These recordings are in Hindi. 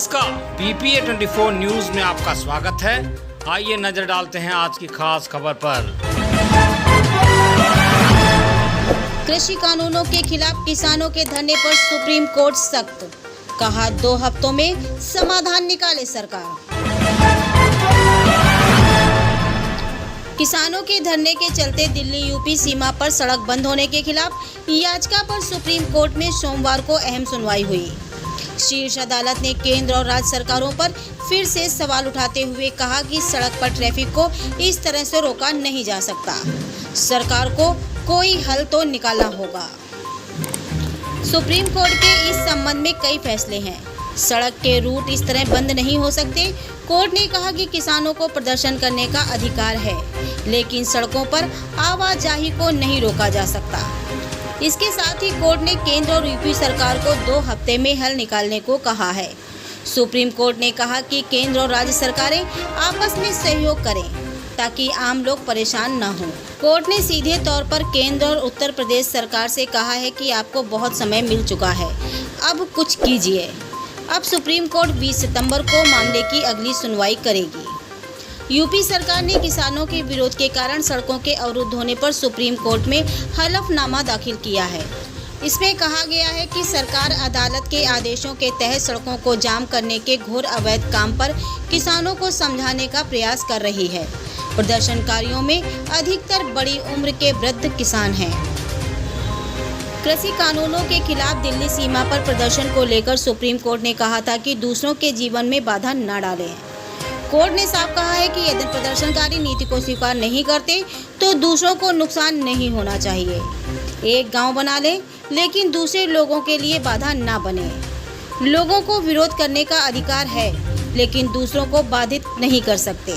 नमस्कार, PPA 24 न्यूज में आपका स्वागत है। आइए नजर डालते हैं आज की खास खबर पर। कृषि कानूनों के खिलाफ किसानों के धरने पर सुप्रीम कोर्ट सख्त, कहा 2 हफ्तों में समाधान निकाले सरकार। किसानों के धरने के चलते दिल्ली यूपी सीमा पर सड़क बंद होने के खिलाफ याचिका पर सुप्रीम कोर्ट में सोमवार को अहम सुनवाई हुई। शीर्ष अदालत ने केंद्र और राज्य सरकारों पर फिर से सवाल उठाते हुए कहा कि सड़क पर ट्रैफिक को इस तरह से रोका नहीं जा सकता। सरकार को कोई हल तो निकालना होगा। सुप्रीम कोर्ट के इस संबंध में कई फैसले हैं। सड़क के रूट इस तरह बंद नहीं हो सकते। कोर्ट ने कहा कि किसानों को प्रदर्शन करने का अधिकार है, लेकिन सड़कों पर आवाजाही को नहीं रोका जा सकता। इसके साथ ही कोर्ट ने केंद्र और यूपी सरकार को 2 हफ्ते में हल निकालने को कहा है। सुप्रीम कोर्ट ने कहा कि केंद्र और राज्य सरकारें आपस में सहयोग करें ताकि आम लोग परेशान न हों। कोर्ट ने सीधे तौर पर केंद्र और उत्तर प्रदेश सरकार से कहा है कि आपको बहुत समय मिल चुका है, अब कुछ कीजिए। अब सुप्रीम कोर्ट 20 सितंबर को मामले की अगली सुनवाई करेगी। यूपी सरकार ने किसानों के विरोध के कारण सड़कों के अवरुद्ध होने पर सुप्रीम कोर्ट में हलफनामा दाखिल किया है। इसमें कहा गया है कि सरकार अदालत के आदेशों के तहत सड़कों को जाम करने के घोर अवैध काम पर किसानों को समझाने का प्रयास कर रही है। प्रदर्शनकारियों में अधिकतर बड़ी उम्र के वृद्ध किसान हैं। कृषि कानूनों के खिलाफ दिल्ली सीमा पर प्रदर्शन को लेकर सुप्रीम कोर्ट ने कहा था कि दूसरों के जीवन में बाधा न डालें। कोर्ट ने साफ कहा है कि यदि प्रदर्शनकारी नीति को स्वीकार नहीं करते तो दूसरों को नुकसान नहीं होना चाहिए। एक गांव बना लें, लेकिन दूसरे लोगों के लिए बाधा न बने। लोगों को विरोध करने का अधिकार है, लेकिन दूसरों को बाधित नहीं कर सकते।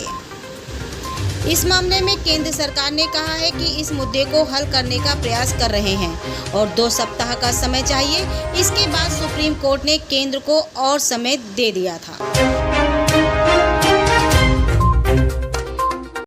इस मामले में केंद्र सरकार ने कहा है कि इस मुद्दे को हल करने का प्रयास कर रहे हैं और 2 सप्ताह का समय चाहिए। इसके बाद सुप्रीम कोर्ट ने केंद्र को और समय दे दिया था।